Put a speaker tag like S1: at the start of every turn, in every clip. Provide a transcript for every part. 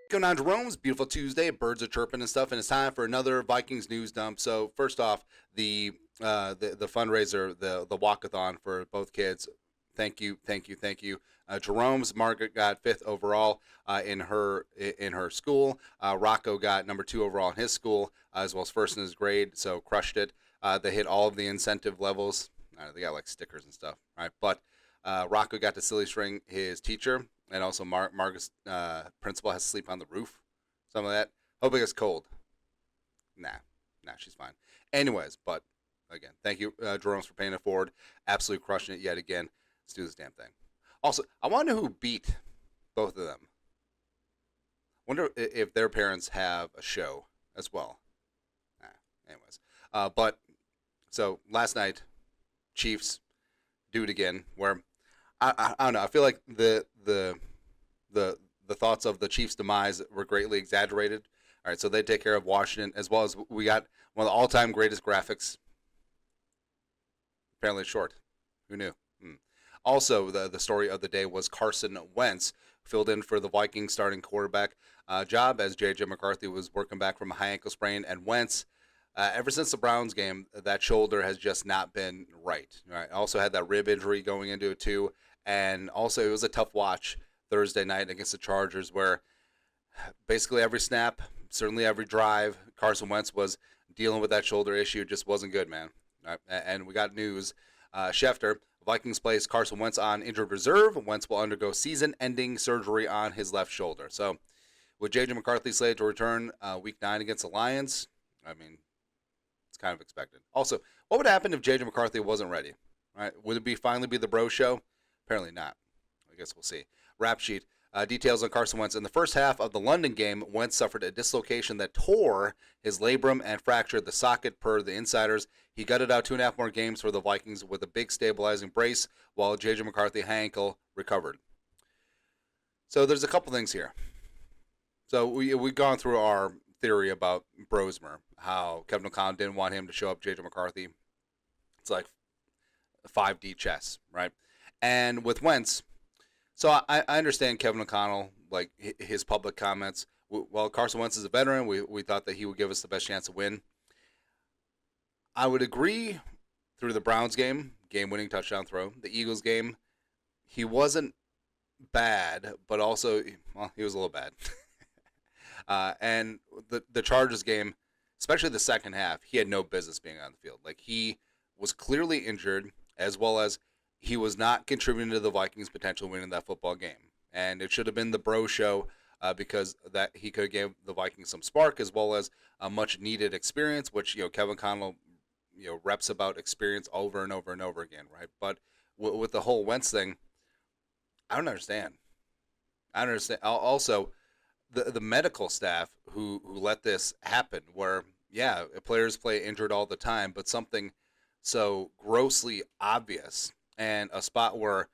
S1: Going on, Jerome's beautiful Tuesday. Birds are chirping and stuff, and it's time for another Vikings news dump. So first off, the fundraiser, the walkathon for both kids. Thank you, thank you, thank you. Jerome's Margaret got fifth overall in her school. Rocco got number two overall in his school, as well as first in his grade. So crushed it. They hit all of the incentive levels. They got like stickers and stuff, right? But Rocco got to silly string his teacher, and also Margaret's principal has to sleep on the roof. Some of that. Hoping it's cold. Nah, she's fine. Anyways, but again, thank you, Jerome's, for paying it forward. Absolutely crushing it yet again. Let's do this damn thing. Also, I want to know who beat both of them. Wonder if their parents have a show as well. Nah, anyways, but so last night, Chiefs do it again. Where I don't know. I feel like the thoughts of the Chiefs' demise were greatly exaggerated. All right, so they take care of Washington, as well as we got one of the all-time greatest graphics. Apparently short. Who knew? Also, the story of the day was Carson Wentz filled in for the Vikings starting quarterback job as J.J. McCarthy was working back from a high ankle sprain, and Wentz, ever since the Browns game, that shoulder has just not been right. All right. Also had that rib injury going into it too, and also it was a tough watch Thursday night against the Chargers, where basically every snap, certainly every drive, Carson Wentz was dealing with that shoulder issue. It just wasn't good, man. Right. And we got news. Schefter, Vikings plays Carson Wentz on injured reserve. Wentz will undergo season-ending surgery on his left shoulder. So, with J.J. McCarthy slated to return Week 9 against the Lions, I mean, it's kind of expected. Also, what would happen if J.J. McCarthy wasn't ready? Right? Would it finally be the bro show? Apparently not. I guess we'll see. Rap sheet. Details on Carson Wentz. In the first half of the London game, Wentz suffered a dislocation that tore his labrum and fractured the socket, per the insiders. He gutted out 2.5 more games for the Vikings with a big stabilizing brace, while J.J. McCarthy high ankle recovered. So there's a couple things here. So we've gone through our theory about Brosmer, how Kevin O'Connell didn't want him to show up J.J. McCarthy. It's like 5D chess, right? And with Wentz, so I understand Kevin O'Connell, like his public comments. Well, Carson Wentz is a veteran. We thought that he would give us the best chance to win. I would agree through the Browns game-winning touchdown throw. The Eagles game, he wasn't bad, but also, well, he was a little bad. And the Chargers game, especially the second half, he had no business being on the field. Like, he was clearly injured, as well as he was not contributing to the Vikings' potential winning that football game. And it should have been the bro show because that he could have gave the Vikings some spark, as well as a much-needed experience, which, Kevin Connell, reps about experience over and over and over again, right? But with the whole Wentz thing, I don't understand. I don't understand. Also, the medical staff who let this happen, where, yeah, players play injured all the time, but something so grossly obvious and a spot where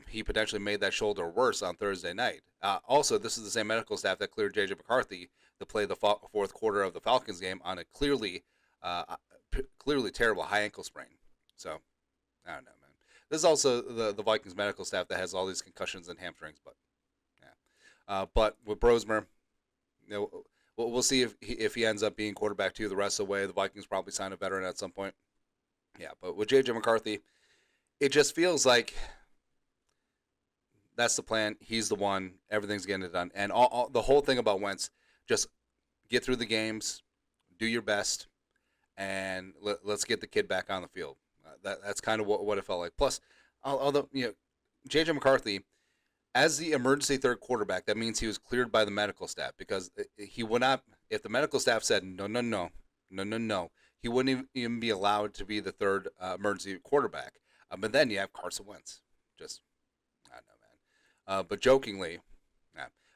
S1: he potentially made that shoulder worse on Thursday night. Also, this is the same medical staff that cleared J.J. McCarthy to play the fourth quarter of the Falcons game on a clearly terrible high ankle sprain. So, I don't know, man. This is also the Vikings medical staff that has all these concussions and hamstrings, but yeah. But with Brosmer, we'll see if he ends up being quarterback too the rest of the way. The Vikings probably sign a veteran at some point. Yeah, but with J.J. McCarthy, it just feels like that's the plan. He's the one. Everything's getting it done. And the whole thing about Wentz, just get through the games, do your best, and let's get the kid back on the field. That's kind of what it felt like. Plus, although, J.J. McCarthy, as the emergency third quarterback, that means he was cleared by the medical staff, because he would not, if the medical staff said no, he wouldn't even be allowed to be the third emergency quarterback. But then you have Carson Wentz. Just, I don't know, man. But jokingly,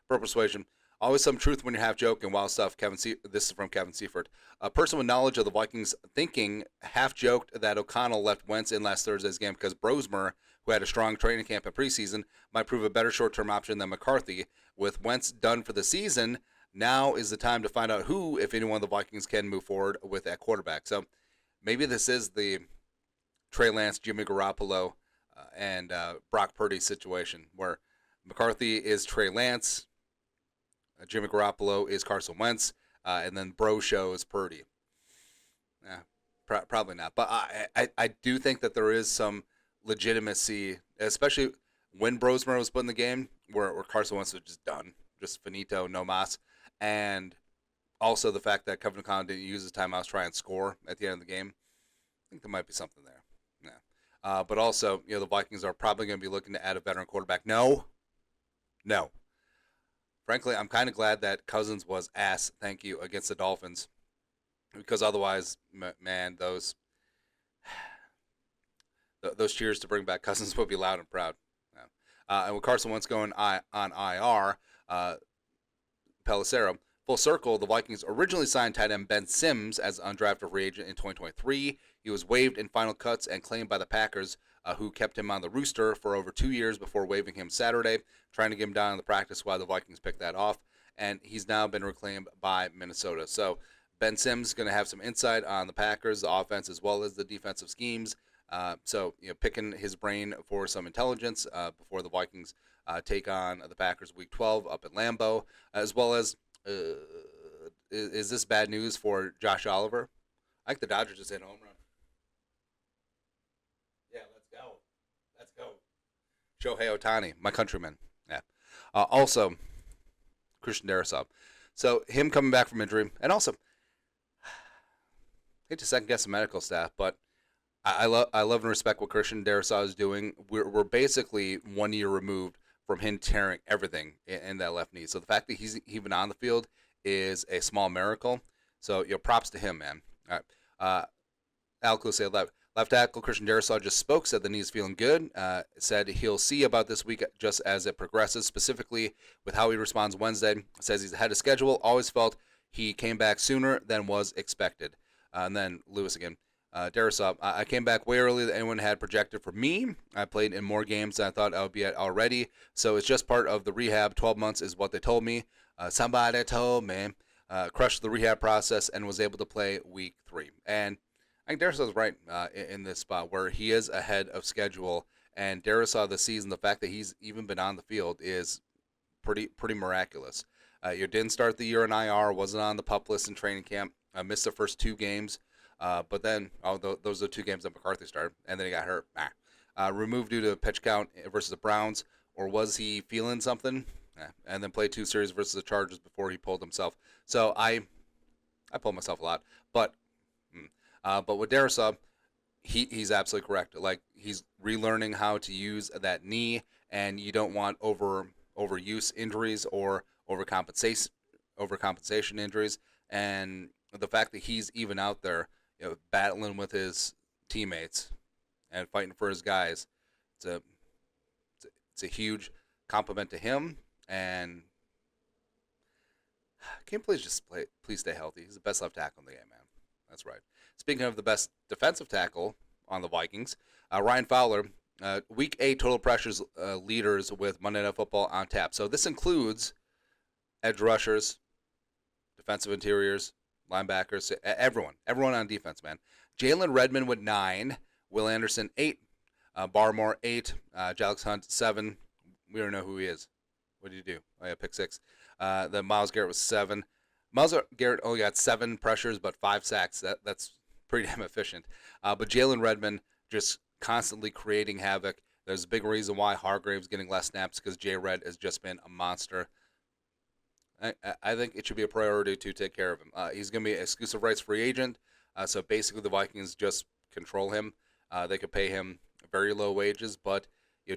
S1: per persuasion, always some truth when you're half joking. Wild stuff. This is from Kevin Seifert. A person with knowledge of the Vikings thinking half joked that O'Connell left Wentz in last Thursday's game because Brosmer, who had a strong training camp in preseason, might prove a better short-term option than McCarthy. With Wentz done for the season, now is the time to find out who, if anyone, the Vikings can move forward with at quarterback. So maybe this is the Trey Lance, Jimmy Garoppolo, and Brock Purdy situation, where McCarthy is Trey Lance, Jimmy Garoppolo is Carson Wentz, and then Bro Show is Purdy. Probably not. But I do think that there is some legitimacy, especially when Brosmer was put in the game, where Carson Wentz was just done, just finito, no mas. And also the fact that Kevin Conn didn't use his timeouts to try and score at the end of the game. I think there might be something there. Yeah. But also, the Vikings are probably going to be looking to add a veteran quarterback. No. Frankly, I'm kind of glad that Cousins was ass, thank you, against the Dolphins. Because otherwise, man, those cheers to bring back Cousins would be loud and proud. Yeah. And with Carson Wentz going on IR, Pelissero, full circle, the Vikings originally signed tight end Ben Sims as an undrafted free agent in 2023. He was waived in final cuts and claimed by the Packers, who kept him on the rooster for over 2 years before waiving him Saturday, trying to get him down in the practice squad. The Vikings picked that off, and he's now been reclaimed by Minnesota. So Ben Sims is going to have some insight on the Packers, the offense, as well as the defensive schemes. So, picking his brain for some intelligence before the Vikings take on the Packers Week 12 up at Lambeau, as well as, is this bad news for Josh Oliver? I think the Dodgers just hit a home run. Yeah, let's go. Shohei Ohtani, my countryman. Yeah. Also, Christian Darrisaw. So him coming back from injury, and also, I hate to second guess the medical staff, but I love and respect what Christian Darrisaw is doing. We're basically 1 year removed from him tearing everything in that left knee. So the fact that he's even on the field is a small miracle. So props to him, man. All right. Alco said left tackle Christian Darrisaw just spoke, said the knee's feeling good. Said he'll see about this week just as it progresses, specifically with how he responds Wednesday. Says he's ahead of schedule. Always felt he came back sooner than was expected. And then Lewis again. Darrisaw, I came back way earlier than anyone had projected for me. I played in more games than I thought I would be at already. So it's just part of the rehab. 12 months is what they told me. Somebody told me. Crushed the rehab process and was able to play week 3. And I think Darrisaw's right in this spot where he is ahead of schedule. And Darrisaw this season, the fact that he's even been on the field is pretty miraculous. You didn't start the year in IR, wasn't on the PUP list in training camp. Missed the first 2 games. But then, those are the 2 games that McCarthy started, and then he got hurt. Removed due to pitch count versus the Browns, or was he feeling something? And then played 2 series versus the Chargers before he pulled himself. So I pulled myself a lot, but with Darrisaw, he's absolutely correct. Like, he's relearning how to use that knee, and you don't want overuse injuries or overcompensation injuries, and the fact that he's even out there, battling with his teammates and fighting for his guys, it's a huge compliment to him. And can you please stay healthy? He's the best left tackle in the game, man. That's right. Speaking of the best defensive tackle on the Vikings, Ryan Fowler, Week 8 total pressures leaders with Monday Night Football on tap. So this includes edge rushers, defensive interiors, linebackers, everyone on defense, man. Jalen Redmond with 9, Will Anderson 8, Barmore 8, Jalix Hunt 7. We don't know who he is. What did he do? Oh yeah, pick 6. Then Myles Garrett was 7. Myles Garrett only got 7 pressures, but 5 sacks. That's pretty damn efficient. But Jalen Redmond just constantly creating havoc. There's a big reason why Hargrave's getting less snaps, because J. Red has just been a monster. I think it should be a priority to take care of him. He's going to be an exclusive rights free agent, so basically the Vikings just control him. They could pay him very low wages, but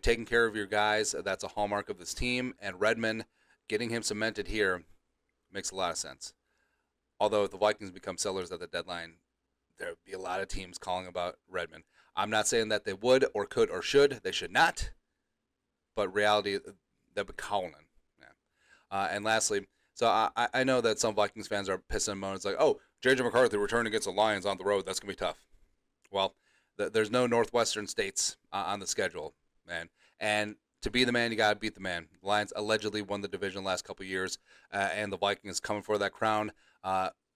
S1: taking care of your guys, that's a hallmark of this team, and Redmond, getting him cemented here makes a lot of sense. Although if the Vikings become sellers at the deadline, there would be a lot of teams calling about Redmond. I'm not saying that they would or could or should. They should not. But reality, they'll be calling. Yeah. And lastly, so I know that some Vikings fans are pissing and moaning. It's like, oh, J.J. McCarthy returning against the Lions on the road. That's going to be tough. Well, there's no Northwestern states on the schedule, man. And to be the man, you got to beat the man. The Lions allegedly won the division the last couple of years, and the Vikings coming for that crown.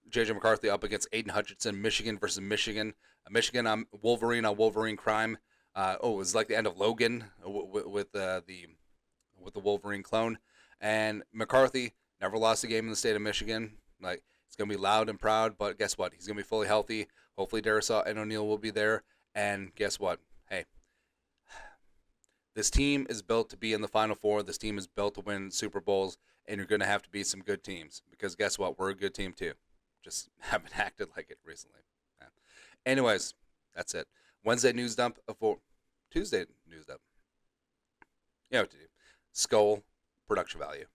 S1: J.J. McCarthy up against Aiden Hutchinson, Michigan versus Michigan. Michigan on Wolverine crime. It was like the end of Logan with the Wolverine clone. And McCarthy Never lost a game in the state of Michigan. Like, it's going to be loud and proud, but guess what? He's going to be fully healthy. Hopefully Darrisaw and O'Neal will be there. And guess what? Hey, this team is built to be in the Final Four. This team is built to win Super Bowls, and you're going to have to beat some good teams because guess what? We're a good team too. Just haven't acted like it recently. Yeah. Anyways, that's it. Wednesday news dump for Tuesday news dump. You know what to do. Skull production value.